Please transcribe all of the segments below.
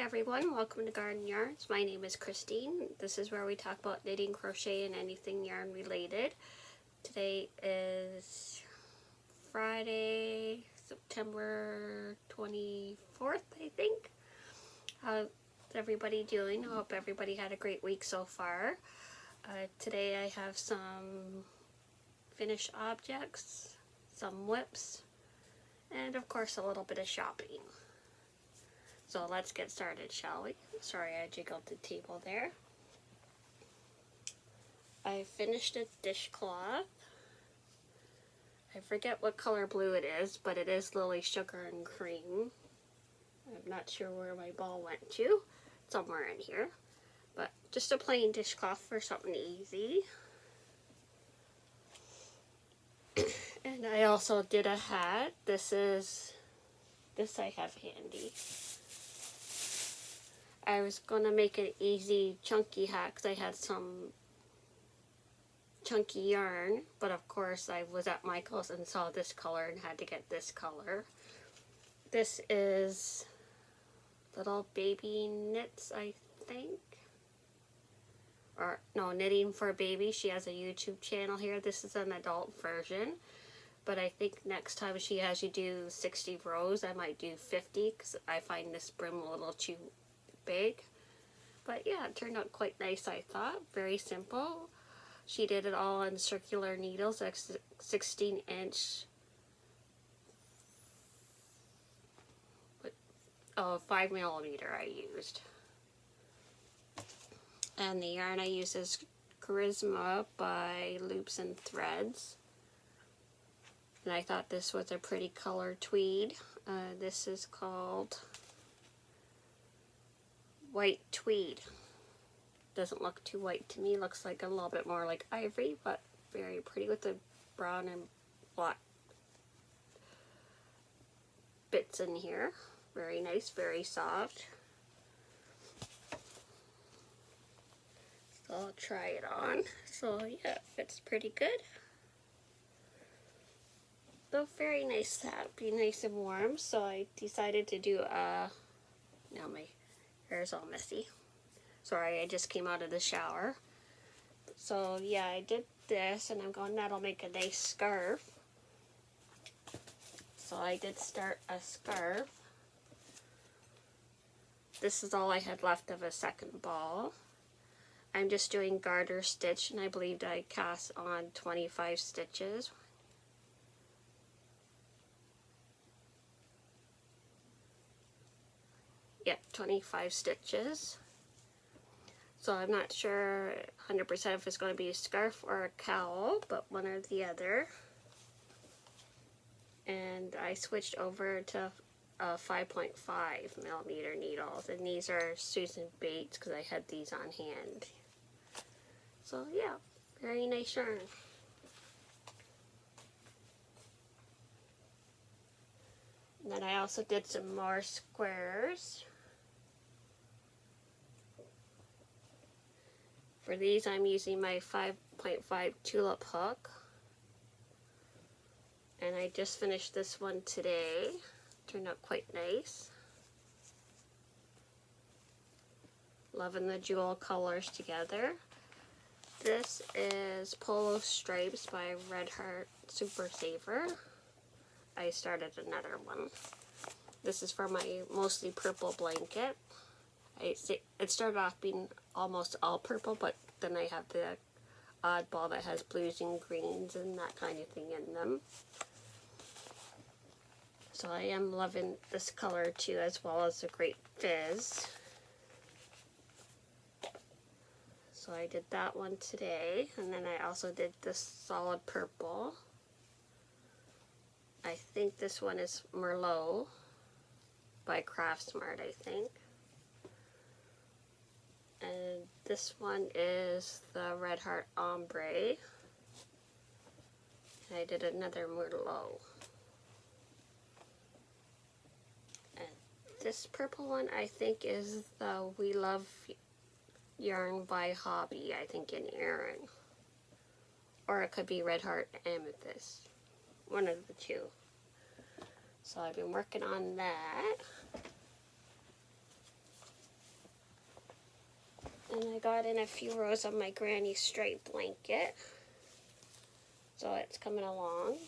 everyone, welcome to Garden Yarns. My name is Christine. This is where we talk about knitting, crochet, and anything yarn related. Today is Friday, September 24th, I think. How's everybody doing? I hope everybody had a great week so far. Today I have some finished objects, some whips, and of course a little bit of shopping. So let's get started, shall we? Sorry, I jiggled the table there. I finished a dishcloth. I forget what color blue it is, but it is Lily Sugar and Cream. I'm not sure where my ball went to. Somewhere in here. But just a plain dishcloth for something easy. And I also did a hat. This I have handy. I was going to make an easy chunky hat because I had some chunky yarn, but of course I was at Michael's and saw this color and had to get this color. This is Little Baby Knits, I think. Or no, Knitting for Baby. She has a YouTube channel here. This is an adult version, but I think next time she has you do 60 rows, I might do 50 because I find this brim a little too big. But yeah, it turned out quite nice, I thought. Very simple. She did it all on circular needles, 16-inch 5mm I used. And the yarn I use is Charisma by Loops and Threads. And I thought this was a pretty color tweed. This is called White Tweed. Doesn't look too white to me. Looks like a little bit more like ivory, but very pretty with the brown and black bits in here. Very nice, very soft. So I'll try it on. So yeah, it fits pretty good. So very nice hat, be nice and warm. So I decided to do now my hair's all messy. Sorry, I just came out of the shower. So yeah, I did this and I'm going, that'll make a nice scarf. So I did start a scarf. This is all I had left of a second ball. I'm just doing garter stitch and I believed I cast on 25 stitches. Yep, 25 stitches. So I'm not sure 100% if it's going to be a scarf or a cowl, but one or the other. And I switched over to 5.5mm needles, and these are Susan Bates because I had these on hand. So yeah, very nice yarn. And then I also did some more squares. For these, I'm using my 5.5 tulip hook. And I just finished this one today. Turned out quite nice. Loving the jewel colors together. This is Polo Stripes by Red Heart Super Saver. I started another one. This is for my mostly purple blanket. It started off being almost all purple, but then I have the oddball that has blues and greens and that kind of thing in them. So I am loving this color too, as well as the Great Fizz. So I did that one today, and then I also did this solid purple. I think this one is Merlot by Craft Smart, I think. And this one is the Red Heart Ombre. And I did another Merlot. And this purple one I think is the We Love Yarn by Hobby, I think in Erin. Or it could be Red Heart Amethyst. One of the two. So I've been working on that. And I got in a few rows of my granny stripe blanket. So it's coming along.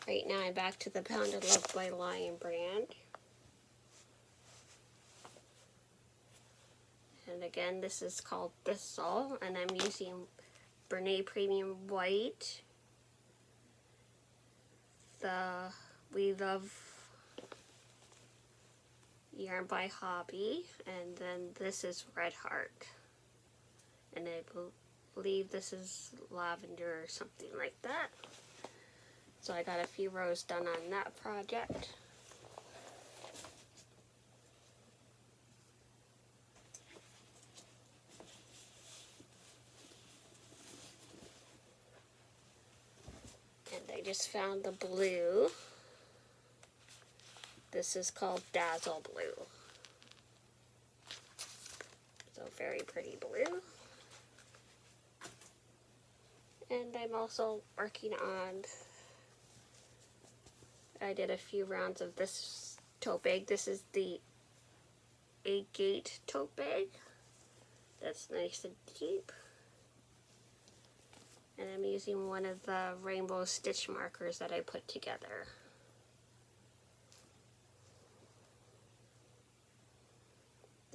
Right now I'm back to the Pounded Love by Lion brand. And again, this is called Thistle, and I'm using Bernay Premium White, the We Love yarn by Hobby, and then this is Red Heart. And I believe this is lavender or something like that. So I got a few rows done on that project. And I just found the blue. This is called Dazzle Blue. So very pretty blue. And I'm also working on, I did a few rounds of this tote bag. This is the 8-gate tote bag. That's nice and deep. And I'm using one of the rainbow stitch markers that I put together.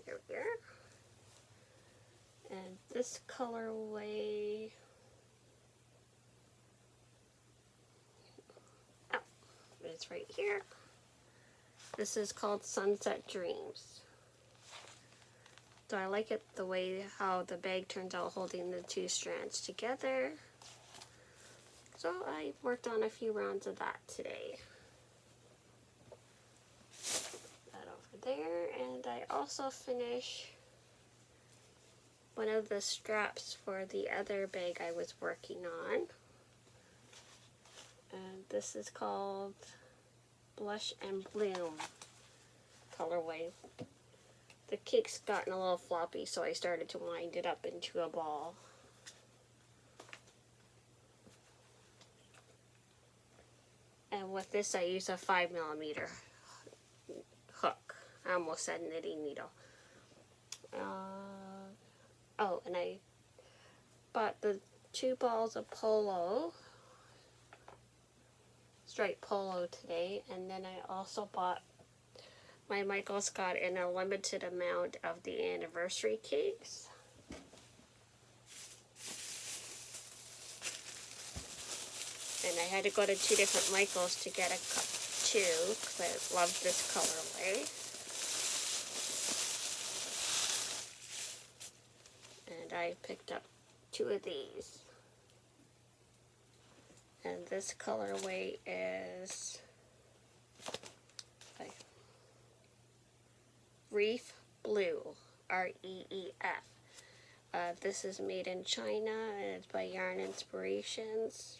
There we are. And this colorway, oh, it's right here. This is called Sunset Dreams. So I like it the way how the bag turns out holding the two strands together. So I worked on a few rounds of that today. That over there, and I also finished one of the straps for the other bag I was working on. And this is called Blush and Bloom colorway. The cake's gotten a little floppy, so I started to wind it up into a ball. And with this, I use a 5mm hook. I almost said knitting needle. Oh, and I bought the 2 balls of polo, striped polo today, and then I also bought, my Michaels got in a limited amount of the anniversary cakes. And I had to go to 2 different Michaels to get a cup too, because I love this colorway. And I picked up 2 of these. And this colorway is Reef Blue, R-E-E-F. This is made in China, and it's by Yarn Inspirations.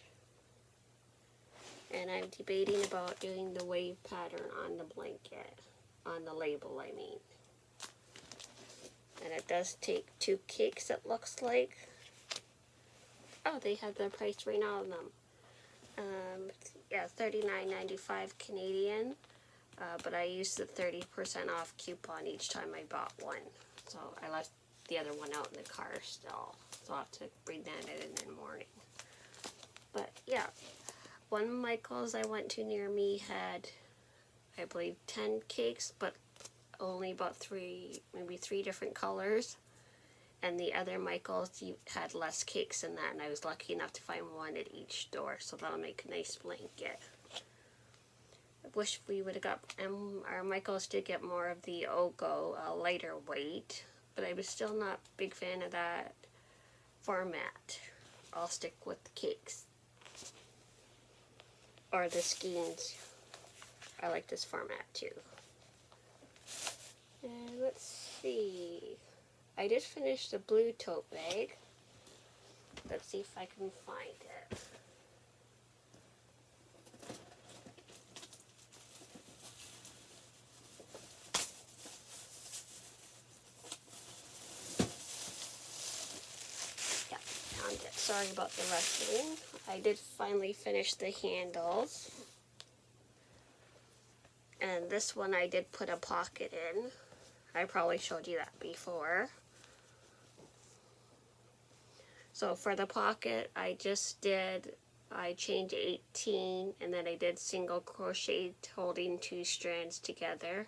And I'm debating about doing the wave pattern on the blanket, on the label I mean. And it does take 2 cakes, it looks like. Oh, they have the price right now on them. Yeah, $39.95 Canadian. But I used the 30% off coupon each time I bought one. So I left the other one out in the car still. So I'll have to bring that in the morning. But yeah, one Michael's I went to near me had, I believe, 10 cakes, but only about 3, maybe 3 different colors. And the other Michael's had less cakes than that, and I was lucky enough to find one at each store, so that'll make a nice blanket. I wish we would have got, and our Michael's did get more of the Ogo, lighter weight, but I was still not a big fan of that format. I'll stick with the cakes. Or the skeins. I like this format too. And let's see. I did finish the blue tote bag. Let's see if I can find it. Yeah, found it. Sorry about the rustling. I did finally finish the handles. And this one I did put a pocket in. I probably showed you that before. So for the pocket, I chained 18 and then I did single crochet holding 2 strands together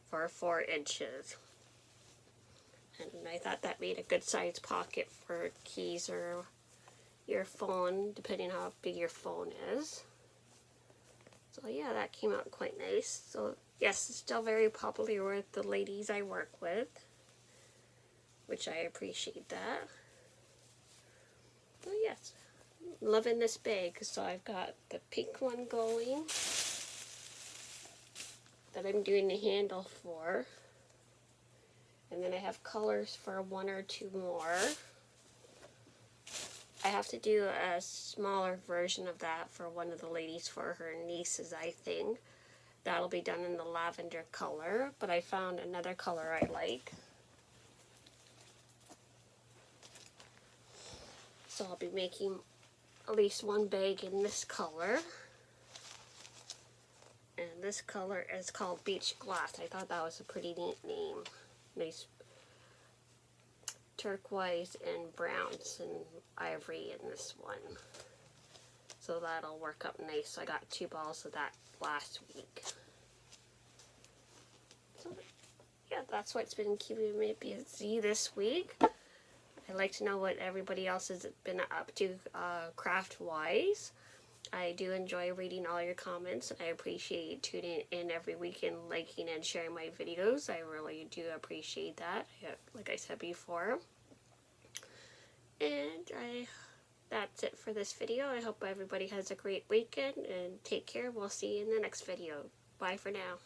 for 4 inches. And I thought that made a good size pocket for keys or your phone, depending on how big your phone is. So yeah, that came out quite nice. So yes, it's still very popular with the ladies I work with, which I appreciate that. So yes, loving this bag. So I've got the pink one going that I'm doing the handle for. And then I have colors for 1 or 2 more. I have to do a smaller version of that for one of the ladies for her nieces, I think. That'll be done in the lavender color, but I found another color I like. So I'll be making at least 1 bag in this color. And this color is called Beach Glass. I thought that was a pretty neat name. Nice turquoise and browns and ivory in this one. So that'll work up nice. I got 2 balls of that last week. So yeah, that's what's been keeping me busy this week. I'd like to know what everybody else has been up to craft-wise. I do enjoy reading all your comments, and I appreciate you tuning in every week and liking and sharing my videos. I really do appreciate that, like I said before. And that's it for this video. I hope everybody has a great weekend, and take care. We'll see you in the next video. Bye for now.